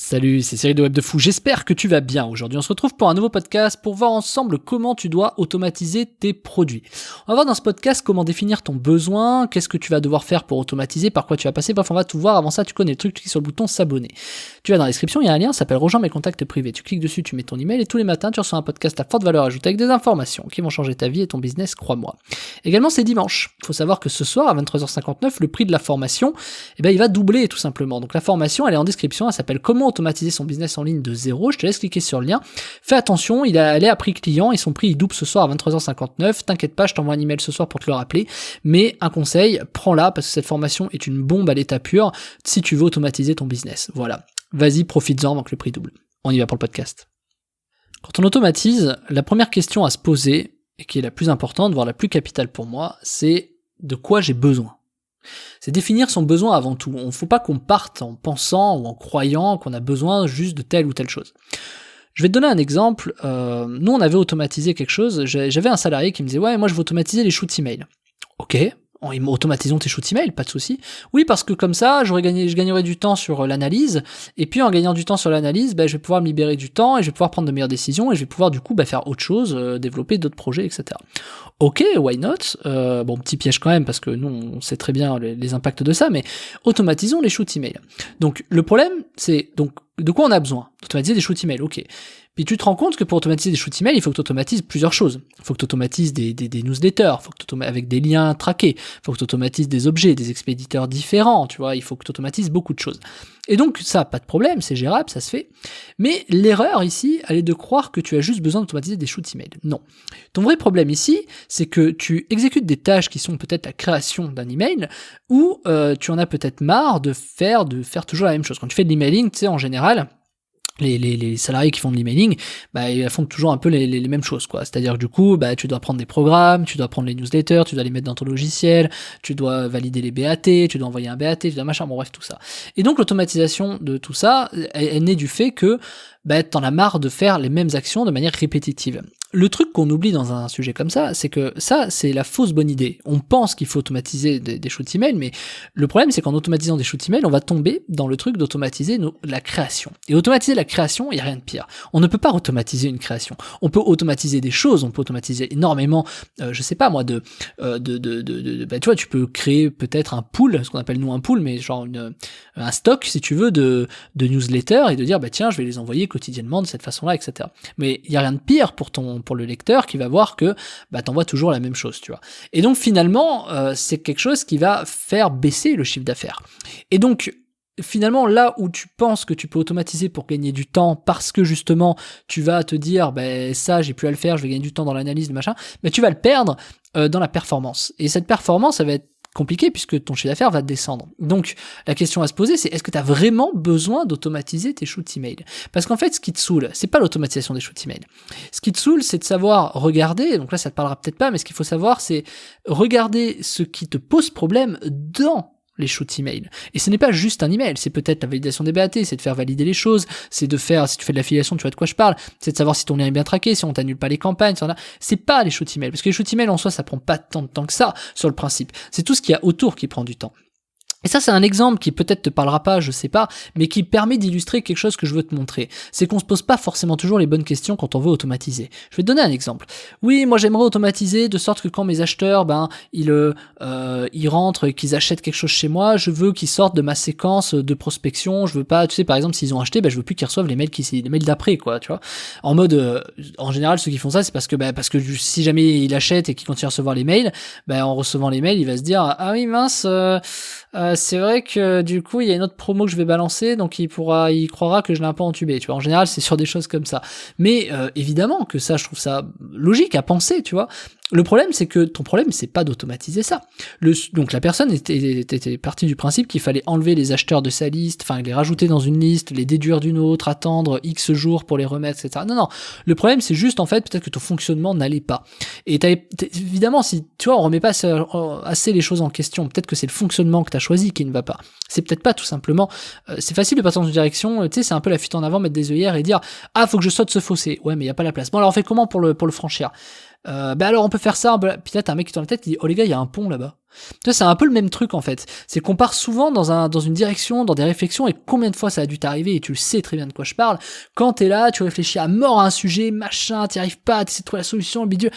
Salut, c'est Cyril de Web de Fou, j'espère que tu vas bien. Aujourd'hui on se retrouve pour un nouveau podcast pour voir ensemble comment tu dois automatiser tes produits. On va voir dans ce podcast comment définir ton besoin, qu'est-ce que tu vas devoir faire pour automatiser, par quoi tu vas passer, bref on va tout voir. Avant ça tu connais le truc, tu cliques sur le bouton s'abonner. Tu vas dans la description, il y a un lien, ça s'appelle Rejoins mes contacts privés. Tu cliques dessus, tu mets ton email et tous les matins tu reçois un podcast à forte valeur ajoutée avec des informations qui vont changer ta vie et ton business, crois-moi. Également c'est dimanche, il faut savoir que ce soir à 23h59 le prix de la formation, il va doubler tout simplement. Donc la formation elle est en description, elle s'appelle Comment automatiser son business en ligne de zéro. Je te laisse cliquer sur le lien. Fais attention, elle est à prix client et son prix il double ce soir à 23h59. T'inquiète pas, je t'envoie un email ce soir pour te le rappeler. Mais un conseil, prends-la parce que cette formation est une bombe à l'état pur si tu veux automatiser ton business. Voilà. Vas-y, profites-en avant que le prix double. On y va pour le podcast. Quand on automatise, la première question à se poser, et qui est la plus importante, voire la plus capitale pour moi, c'est de quoi j'ai besoin. C'est définir son besoin avant tout. Il ne faut pas qu'on parte en pensant ou en croyant qu'on a besoin juste de telle ou telle chose. Je vais te donner un exemple. Nous, on avait automatisé quelque chose. J'avais un salarié qui me disait « Ouais, moi, je veux automatiser les shoots email. » Ok, automatisons tes shoots email, pas de souci. Oui, parce que comme ça, je gagnerai du temps sur l'analyse. Et puis, en gagnant du temps sur l'analyse, je vais pouvoir me libérer du temps et je vais pouvoir prendre de meilleures décisions et je vais pouvoir du coup faire autre chose, développer d'autres projets, etc. Ok, why not? Petit piège quand même, parce que nous, on sait très bien les impacts de ça, mais automatisons les shoots email. Donc, le problème, c'est donc de quoi on a besoin? Automatiser des shoots email, ok. Puis tu te rends compte que pour automatiser des shoots email, il faut que tu automatises plusieurs choses. Il faut que tu automatises des newsletters, avec des liens traqués, il faut que tu automatises des objets, des expéditeurs différents, tu vois, il faut que tu automatises beaucoup de choses. Et donc ça, pas de problème, c'est gérable, ça se fait. Mais l'erreur ici, elle est de croire que tu as juste besoin d'automatiser des shoots email. Non. Ton vrai problème ici, c'est que tu exécutes des tâches qui sont peut-être la création d'un email, ou tu en as peut-être marre de faire toujours la même chose. Quand tu fais de l'emailing, tu sais, en général, les salariés qui font de l'emailing, ils font toujours un peu les mêmes choses, quoi. C'est-à-dire que du coup, tu dois prendre des programmes, tu dois prendre les newsletters, tu dois les mettre dans ton logiciel, tu dois valider les BAT, tu dois envoyer un BAT, tu dois machin, bon bref, tout ça. Et donc l'automatisation de tout ça, elle naît du fait que t'en as marre de faire les mêmes actions de manière répétitive. Le truc qu'on oublie dans un sujet comme ça, c'est que ça, c'est la fausse bonne idée. On pense qu'il faut automatiser des shoots email, mais le problème, c'est qu'en automatisant des shoots email, on va tomber dans le truc d'automatiser la création. Et automatiser la création, il n'y a rien de pire. On ne peut pas automatiser une création. On peut automatiser des choses, on peut automatiser énormément, je sais pas moi, tu vois, tu peux créer peut-être un pool, ce qu'on appelle nous un pool, mais genre un stock, si tu veux, de newsletters et de dire, tiens, je vais les envoyer quotidiennement de cette façon-là, etc. Mais il n'y a rien de pire pour le lecteur qui va voir que t'envoies toujours la même chose, tu vois. Et donc finalement, c'est quelque chose qui va faire baisser le chiffre d'affaires. Et donc finalement, là où tu penses que tu peux automatiser pour gagner du temps parce que justement tu vas te dire ça j'ai plus à le faire, je vais gagner du temps dans l'analyse, machin, tu vas le perdre dans la performance. Et cette performance, ça va être compliqué puisque ton chiffre d'affaires va descendre. Donc la question à se poser, c'est est-ce que tu as vraiment besoin d'automatiser tes shoots email? Parce qu'en fait, ce qui te saoule, c'est pas l'automatisation des shoots email. Ce qui te saoule, c'est de savoir regarder, donc là ça te parlera peut-être pas, mais ce qu'il faut savoir, c'est regarder ce qui te pose problème dans les shoots email. Et ce n'est pas juste un email, c'est peut-être la validation des BAT, c'est de faire valider les choses, c'est de faire, si tu fais de l'affiliation, tu vois de quoi je parle, c'est de savoir si ton lien est bien traqué, si on t'annule pas les campagnes, c'est pas les shoots email, parce que les shoots email en soi, ça prend pas tant de temps que ça, sur le principe. C'est tout ce qu'il y a autour qui prend du temps. Et ça, c'est un exemple qui peut-être te parlera pas, je sais pas, mais qui permet d'illustrer quelque chose que je veux te montrer. C'est qu'on se pose pas forcément toujours les bonnes questions quand on veut automatiser. Je vais te donner un exemple. Oui, moi j'aimerais automatiser de sorte que quand mes acheteurs, ils rentrent et qu'ils achètent quelque chose chez moi, je veux qu'ils sortent de ma séquence de prospection. Je veux pas, tu sais, par exemple, s'ils ont acheté, je veux plus qu'ils reçoivent les mails d'après, quoi, tu vois. En mode, en général, ceux qui font ça, c'est parce que si jamais il achète et qu'il continue à recevoir les mails, en recevant les mails, il va se dire, ah oui, mince, c'est vrai que du coup il y a une autre promo que je vais balancer, donc il croira que je l'ai un peu entubé, tu vois. En général c'est sur des choses comme ça, mais évidemment que ça, je trouve ça logique à penser, tu vois. Le problème, c'est que ton problème, c'est pas d'automatiser ça. Donc la personne était partie du principe qu'il fallait enlever les acheteurs de sa liste, les rajouter dans une liste, les déduire d'une autre, attendre X jours pour les remettre, etc. Non. Le problème, c'est juste, en fait, peut-être que ton fonctionnement n'allait pas. Et évidemment, si, tu vois, on remet pas assez les choses en question, peut-être que c'est le fonctionnement que t'as choisi qui ne va pas. C'est peut-être pas tout simplement, c'est facile de partir dans une direction, tu sais, c'est un peu la fuite en avant, mettre des œillères et dire, ah, faut que je saute ce fossé. Ouais, mais il y a pas la place. Bon, alors on fait comment pour le franchir? Alors on peut faire ça, puis là t'as un mec qui est dans la tête qui dit oh les gars il y a un pont là-bas. Tu vois, c'est un peu le même truc en fait, c'est qu'on part souvent dans une direction, dans des réflexions, et combien de fois ça a dû t'arriver, et tu le sais très bien de quoi je parle, quand t'es là, tu réfléchis à mort à un sujet, machin, t'y arrives pas, t'essaies de trouver la solution, le bidule.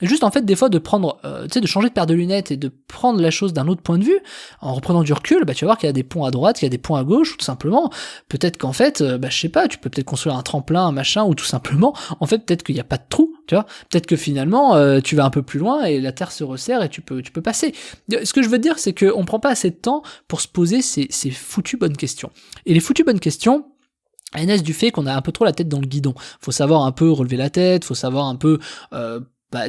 Et juste en fait des fois de prendre, de changer de paire de lunettes et de prendre la chose d'un autre point de vue, en reprenant du recul, tu vas voir qu'il y a des ponts à droite, qu'il y a des ponts à gauche, ou tout simplement, peut-être qu'en fait, je sais pas, tu peux peut-être construire un tremplin, un machin, ou tout simplement, en fait peut-être qu'il n'y a pas de trou, tu vois, peut-être que finalement tu vas un peu plus loin et la terre se resserre et tu peux passer. Ce que je veux dire, c'est qu'on prend pas assez de temps pour se poser ces foutues bonnes questions. Et les foutues bonnes questions, elles naissent du fait qu'on a un peu trop la tête dans le guidon. Faut savoir un peu relever la tête, faut savoir un peu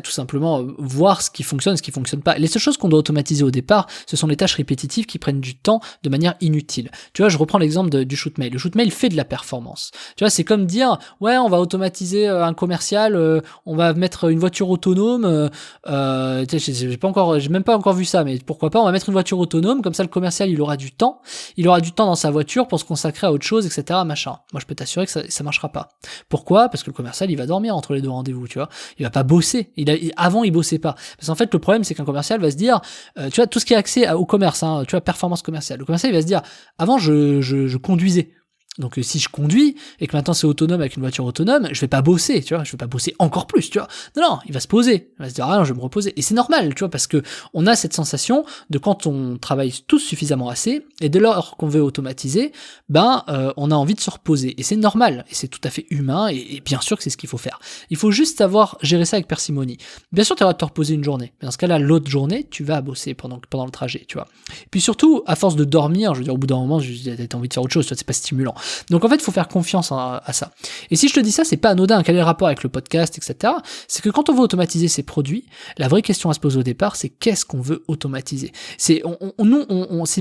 tout simplement voir ce qui fonctionne, ce qui fonctionne pas. Les seules choses qu'on doit automatiser au départ, ce sont les tâches répétitives qui prennent du temps de manière inutile. Tu vois, je reprends l'exemple du shoot mail. Le shoot mail fait de la performance. Tu vois, c'est comme dire, ouais, on va automatiser un commercial, on va mettre une voiture autonome, j'ai même pas encore vu ça, mais pourquoi pas, on va mettre une voiture autonome, comme ça le commercial, il aura du temps dans sa voiture pour se consacrer à autre chose, etc., machin. Moi, je peux t'assurer que ça marchera pas. Pourquoi? Parce que le commercial, il va dormir entre les deux rendez-vous, tu vois. Il va pas bosser. Avant, il bossait pas. Parce qu'en fait, le problème, c'est qu'un commercial va se dire, tu vois, tout ce qui est accès au commerce, tu vois, performance commerciale. Le commercial, il va se dire, avant, je conduisais. Donc si je conduis et que maintenant c'est autonome avec une voiture autonome, je vais pas bosser, tu vois, je vais pas bosser encore plus, tu vois. Non, il va se poser, il va se dire ah non, je vais me reposer. Et c'est normal, tu vois, parce que on a cette sensation de quand on travaille tous suffisamment assez et dès lors qu'on veut automatiser, on a envie de se reposer. Et c'est normal, et c'est tout à fait humain, et bien sûr que c'est ce qu'il faut faire. Il faut juste savoir gérer ça avec parcimonie. Bien sûr, tu vas te reposer une journée, mais dans ce cas-là, l'autre journée, tu vas bosser pendant le trajet, tu vois. Et puis surtout, à force de dormir, je veux dire, au bout d'un moment, t'as envie de faire autre chose, tu vois, c'est pas stimulant. Donc en fait, il faut faire confiance à ça. Et si je te dis ça, c'est pas anodin. Quel est le rapport avec le podcast, etc. C'est que quand on veut automatiser ses produits, la vraie question à se poser au départ, c'est qu'est-ce qu'on veut automatiser. C'est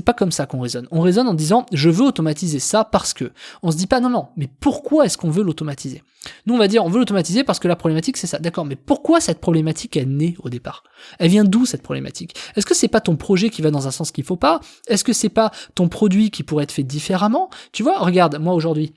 pas comme ça qu'on raisonne. On raisonne en disant je veux automatiser ça parce que. On se dit pas non, mais pourquoi est-ce qu'on veut l'automatiser? Nous on va dire on veut l'automatiser parce que la problématique c'est ça. D'accord, mais pourquoi cette problématique est née au départ? Elle vient d'où cette problématique? Est-ce que c'est pas ton projet qui va dans un sens qu'il faut pas? Est-ce que c'est pas ton produit qui pourrait être fait différemment? Tu vois, regarde, moi aujourd'hui,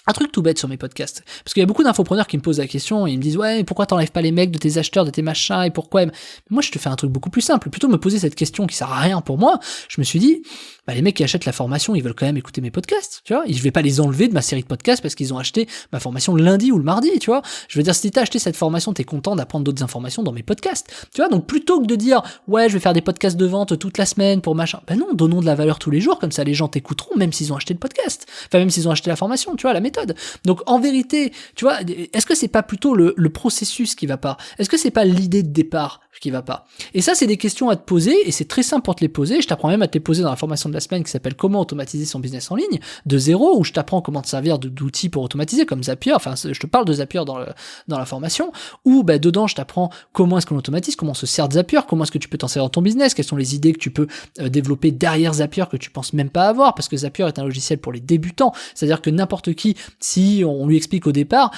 un truc tout bête sur mes podcasts. Parce qu'il y a beaucoup d'infopreneurs qui me posent la question et ils me disent ouais, mais pourquoi t'enlèves pas les mecs de tes acheteurs, de tes machins, et pourquoi? Mais moi, je te fais un truc beaucoup plus simple. Plutôt que de me poser cette question qui sert à rien pour moi, je me suis dit, les mecs qui achètent la formation, ils veulent quand même écouter mes podcasts, tu vois. Et je vais pas les enlever de ma série de podcasts parce qu'ils ont acheté ma formation le lundi ou le mardi, tu vois. Je veux dire, si t'as acheté cette formation, t'es content d'apprendre d'autres informations dans mes podcasts, tu vois. Donc plutôt que de dire ouais, je vais faire des podcasts de vente toute la semaine pour machin, non, donnons de la valeur tous les jours, comme ça les gens t'écouteront même s'ils ont acheté le podcast, enfin même s'ils ont acheté la formation, tu vois, la méthode. Donc en vérité, tu vois, est-ce que c'est pas plutôt le processus qui va pas? Est-ce que c'est pas l'idée de départ qui va pas? Et ça, c'est des questions à te poser, et c'est très simple pour te les poser. Je t'apprends même à te les poser dans la formation de la semaine qui s'appelle Comment automatiser son business en ligne de zéro, où je t'apprends comment te servir d'outils pour automatiser, comme Zapier. Enfin, je te parle de Zapier dans la formation, où dedans, je t'apprends comment est-ce qu'on automatise, comment on se sert de Zapier, comment est-ce que tu peux t'en servir dans ton business, quelles sont les idées que tu peux développer derrière Zapier que tu penses même pas avoir, parce que Zapier est un logiciel pour les débutants. C'est-à-dire que n'importe qui, si on lui explique au départ,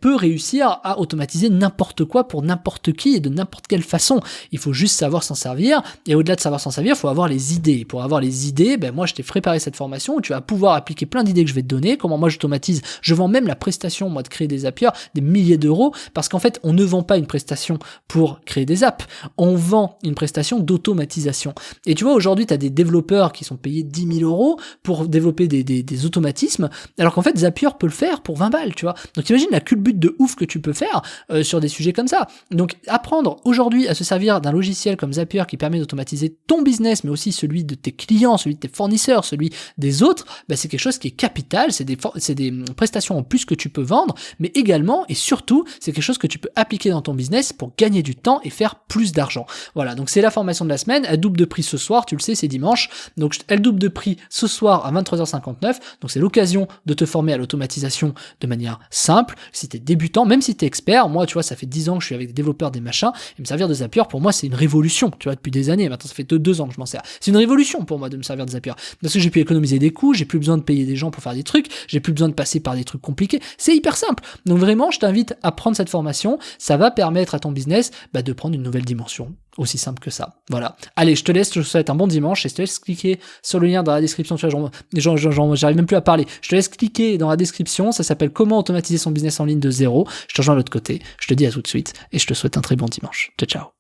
peut réussir à automatiser n'importe quoi pour n'importe qui et de n'importe quelle façon. Il faut juste savoir s'en servir, et au-delà de savoir s'en servir, il faut avoir les idées. Et pour avoir les idées, moi je t'ai préparé cette formation où tu vas pouvoir appliquer plein d'idées que je vais te donner, comment moi j'automatise. Je vends même la prestation, moi, de créer des Zapier, des milliers d'euros, parce qu'en fait on ne vend pas une prestation pour créer des apps, on vend une prestation d'automatisation. Et tu vois, aujourd'hui tu as des développeurs qui sont payés 10 000 euros pour développer des automatismes, alors qu'en fait Zapier peut le faire pour 20 balles, tu vois. Donc imagine la culbute de ouf que tu peux faire sur des sujets comme ça. Donc apprendre aujourd'hui à se servir d'un logiciel comme Zapier qui permet d'automatiser ton business, mais aussi celui de tes clients, celui de tes fournisseurs, celui des autres, c'est quelque chose qui est capital, c'est des prestations en plus que tu peux vendre, mais également et surtout, c'est quelque chose que tu peux appliquer dans ton business pour gagner du temps et faire plus d'argent. Voilà, donc c'est la formation de la semaine, elle double de prix ce soir, tu le sais, c'est dimanche, donc elle double de prix ce soir à 23h59, donc c'est l'occasion de te former à l'automatisation de manière simple, si t'es débutant, même si t'es expert. Moi, tu vois, ça fait 10 ans que je suis avec des développeurs, des machins, et me servir de Zapier, pour moi, c'est une révolution, tu vois, depuis des années, maintenant ça fait 2 ans que je m'en sers. C'est une révolution pour moi de me servir de Zapier, parce que j'ai pu économiser des coûts, j'ai plus besoin de payer des gens pour faire des trucs, j'ai plus besoin de passer par des trucs compliqués, c'est hyper simple. Donc vraiment, je t'invite à prendre cette formation, ça va permettre à ton business de prendre une nouvelle dimension. Aussi simple que ça. Voilà. Allez, je te laisse, je te souhaite un bon dimanche et je te laisse cliquer sur le lien dans la description. Tu vois, j'arrive même plus à parler. Je te laisse cliquer dans la description. Ça s'appelle Comment automatiser son business en ligne de zéro. Je te rejoins de l'autre côté. Je te dis à tout de suite et je te souhaite un très bon dimanche. Ciao, ciao.